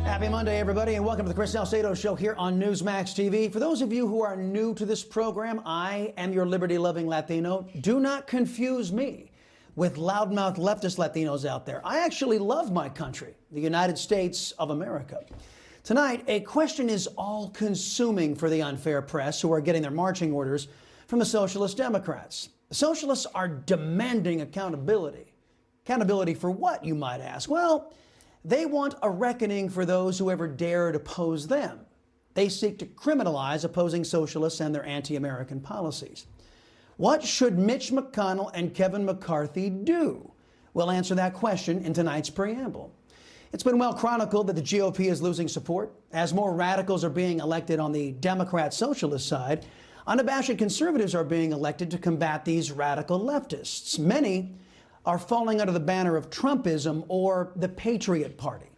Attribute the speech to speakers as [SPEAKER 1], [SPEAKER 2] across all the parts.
[SPEAKER 1] Happy Monday, everybody, and welcome to the Chris Salcedo Show here on Newsmax TV. For those of you who are new to this program, I am your liberty-loving Latino. Do not confuse me with loudmouth leftist Latinos out there. I actually love my country, the United States of America. Tonight, a question is all-consuming for the unfair press who are getting their marching orders from the Socialist Democrats. The Socialists are demanding accountability. Accountability for what, you might ask? Well, they want a reckoning for those who ever dared oppose them. They seek to criminalize opposing socialists and their anti-American policies. What should Mitch McConnell and Kevin McCarthy do? We'll answer that question in tonight's preamble. It's been well chronicled that the GOP is losing support as more radicals are being elected on the Democrat-Socialist side. Unabashed conservatives are being elected to combat these radical leftists. Many are falling under the banner of Trumpism or the Patriot Party.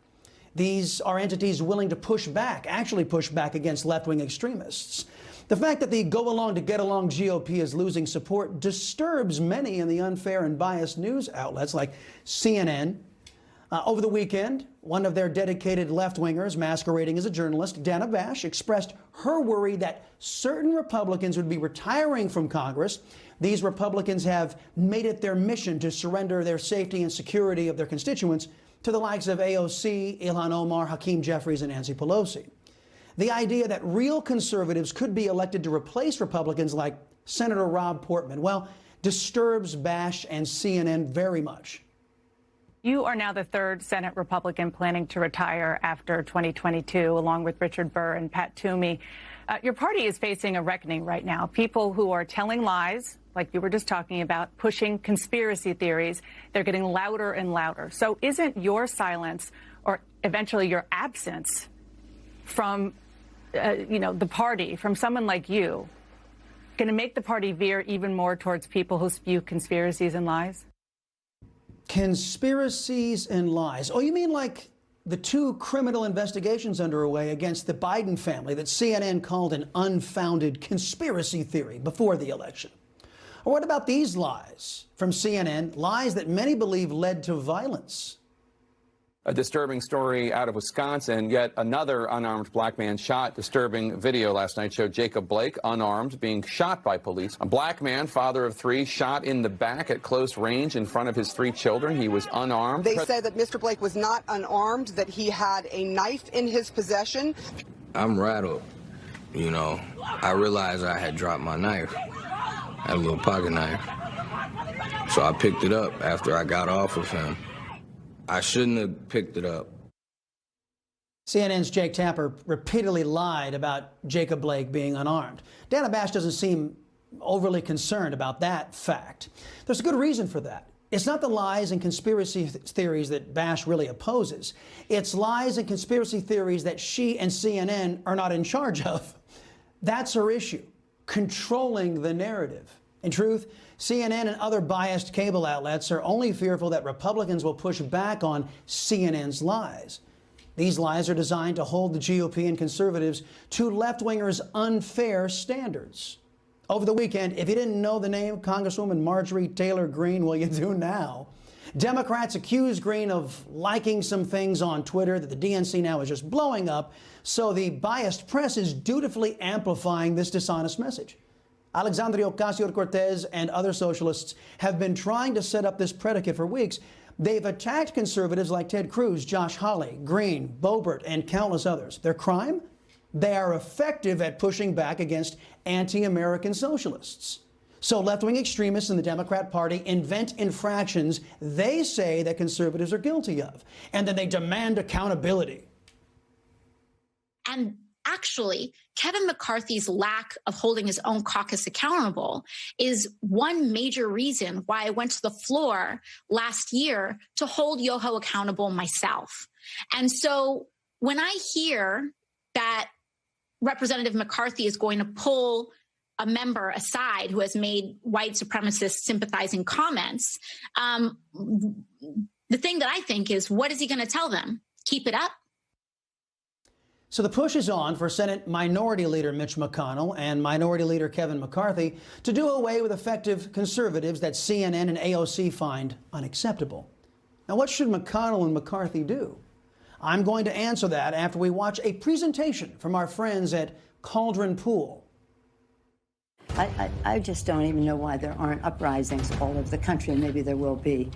[SPEAKER 1] These are entities willing to push back, actually push back against left-wing extremists. The fact that the go-along-to-get-along GOP is losing support disturbs many in the unfair and biased news outlets like CNN. Over the weekend, one of their dedicated left-wingers masquerading as a journalist, Dana Bash, expressed her worry that certain Republicans would be retiring from Congress. These Republicans have made it their mission to surrender their safety and security of their constituents to the likes of AOC, Ilhan Omar, Hakeem Jeffries, and Nancy Pelosi. The idea that real conservatives could be elected to replace Republicans like Senator Rob Portman, well, disturbs Bash and CNN very much.
[SPEAKER 2] You are now the third Senate Republican planning to retire after 2022, along with Richard Burr and Pat Toomey. Your party is facing a reckoning right now. People who are telling lies, like you were just talking about, pushing conspiracy theories, they're getting louder and louder. So isn't your silence, or eventually your absence from, the party, from someone like you, going to make the party veer even more towards people who spew conspiracies and lies?
[SPEAKER 1] Conspiracies and lies. Oh, you mean like the two criminal investigations underway against the Biden family that CNN called an unfounded conspiracy theory before the election? Or what about these lies from CNN, lies that many believe led to violence?
[SPEAKER 3] A disturbing story out of Wisconsin. Yet another unarmed black man shot. Disturbing video last night showed Jacob Blake, unarmed, being shot by police. A black man, father of three, shot in the back at close range in front of his three children. He was unarmed.
[SPEAKER 4] They said that Mr. Blake was not unarmed, that he had a knife in his possession.
[SPEAKER 5] I'm rattled. I realized I had dropped my knife. I had a little pocket knife. So I picked it up after I got off of him. I shouldn't have picked it up.
[SPEAKER 1] CNN's Jake Tapper repeatedly lied about Jacob Blake being unarmed. Dana Bash doesn't seem overly concerned about that fact. There's a good reason for that. It's not the lies and conspiracy theories that Bash really opposes. It's lies and conspiracy theories that she and CNN are not in charge of. That's her issue, controlling the narrative. In truth, CNN and other biased cable outlets are only fearful that Republicans will push back on CNN's lies. These lies are designed to hold the GOP and conservatives to left-wingers' unfair standards. Over the weekend, if you didn't know the name Congresswoman Marjorie Taylor Greene, well, you do now. Democrats accused Greene of liking some things on Twitter that the DNC now is just blowing up, so the biased press is dutifully amplifying this dishonest message. Alexandria Ocasio-Cortez and other socialists have been trying to set up this predicate for weeks. They've attacked conservatives like Ted Cruz, Josh Hawley, Green, Boebert, and countless others. Their crime? They are effective at pushing back against anti-American socialists. So left-wing extremists in the Democrat Party invent infractions they say that conservatives are guilty of, and then they demand accountability.
[SPEAKER 6] And actually, Kevin McCarthy's lack of holding his own caucus accountable is one major reason why I went to the floor last year to hold Yoho accountable myself. And so when I hear that Representative McCarthy is going to pull a member aside who has made white supremacist sympathizing comments, the thing that I think is, what is he going to tell them? Keep it up?
[SPEAKER 1] So the push is on for Senate Minority Leader Mitch McConnell and Minority Leader Kevin McCarthy to do away with effective conservatives that CNN and AOC find unacceptable. Now, what should McConnell and McCarthy do? I'm going to answer that after we watch a presentation from our friends at Cauldron Pool.
[SPEAKER 7] I just don't even know why there aren't uprisings all over the country, and maybe there will be.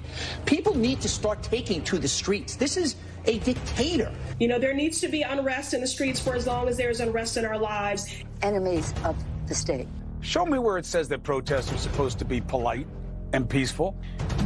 [SPEAKER 8] People need to start taking to the streets. This is a dictator.
[SPEAKER 9] You know, there needs to be unrest in the streets for as long as there's unrest in our lives.
[SPEAKER 7] Enemies of the state.
[SPEAKER 10] Show me where it says that protests are supposed to be polite and peaceful.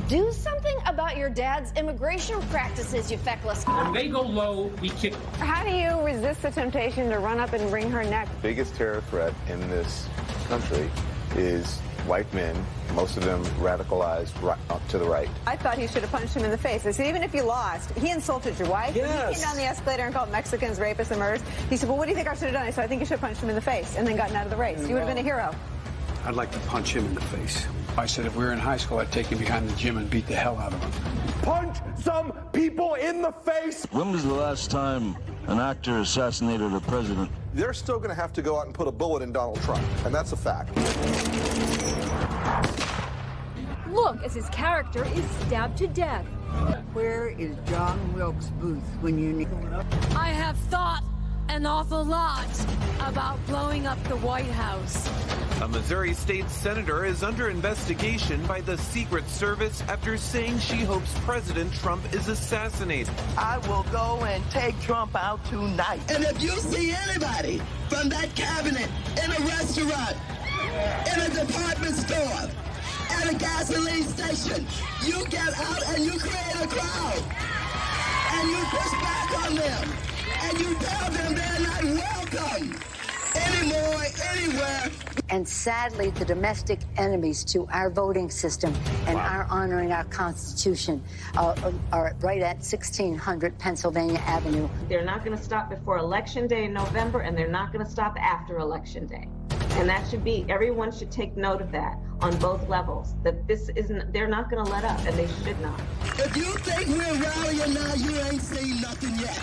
[SPEAKER 11] Do something about your dad's immigration practices, you feckless.
[SPEAKER 12] When they go low, we kick.
[SPEAKER 13] How do you resist the temptation to run up and wring her neck?
[SPEAKER 14] The biggest terror threat in this country is white men, most of them radicalized right up to the right.
[SPEAKER 13] I thought he should have punched him in the face. I said, even if you lost, he insulted your wife.
[SPEAKER 8] Yes.
[SPEAKER 13] He came down the escalator and called Mexicans rapists and murderers. He said, well, what do you think I should have done? I said, I think you should have punched him in the face and then gotten out of the race. You would have been a hero.
[SPEAKER 10] I'd like to punch him in the face. I said if we were in high school, I'd take him behind the gym and beat the hell out of him.
[SPEAKER 15] Punch some people in the face!
[SPEAKER 16] When was the last time an actor assassinated a president?
[SPEAKER 17] They're still going to have to go out and put a bullet in Donald Trump, and that's a fact.
[SPEAKER 11] Look, as his character is stabbed to death.
[SPEAKER 7] Where is John Wilkes Booth when you need him?
[SPEAKER 11] I have thought an awful lot about blowing up the White House.
[SPEAKER 18] A Missouri state senator is under investigation by the Secret Service after saying she hopes President Trump is assassinated.
[SPEAKER 19] I will go and take Trump out tonight.
[SPEAKER 20] And if you see anybody from that cabinet in a restaurant, in a department store, at a gasoline station, you get out and you create a crowd. And you push back on them. And you tell them they're not welcome anymore, anywhere.
[SPEAKER 7] And sadly, the domestic enemies to our voting system and our honoring our Constitution are right at 1600 Pennsylvania Avenue.
[SPEAKER 21] They're not going to stop before Election Day in November, and they're not going to stop after Election Day. And that should be, everyone should take note of that on both levels, that this isn't, they're not going to let up, and they should not.
[SPEAKER 20] If you think we're rallying now, you ain't seen nothing yet.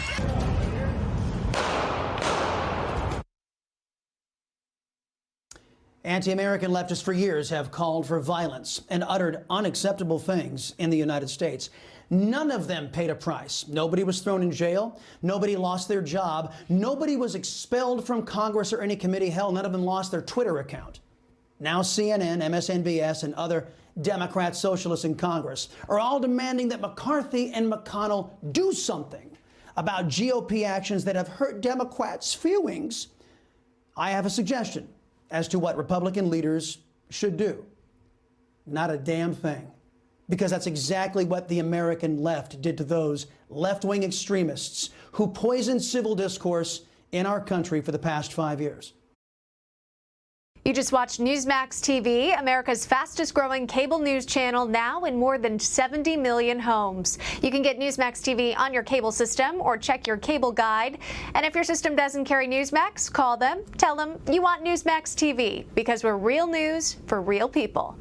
[SPEAKER 1] Anti-American leftists for years have called for violence and uttered unacceptable things in the United States. None of them paid a price. Nobody was thrown in jail. Nobody lost their job. Nobody was expelled from Congress or any committee. Hell, none of them lost their Twitter account. Now CNN, MSNBS, and other Democrat socialists in Congress are all demanding that McCarthy and McConnell do something about GOP actions that have hurt Democrats' feelings. I have a suggestion as to what Republican leaders should do. Not a damn thing. Because that's exactly what the American left did to those left-wing extremists who poisoned civil discourse in our country for the past 5 years.
[SPEAKER 22] You just watched Newsmax TV, America's fastest growing cable news channel, now in more than 70 million homes. You can get Newsmax TV on your cable system or check your cable guide. And if your system doesn't carry Newsmax, call them, tell them you want Newsmax TV, because we're real news for real people.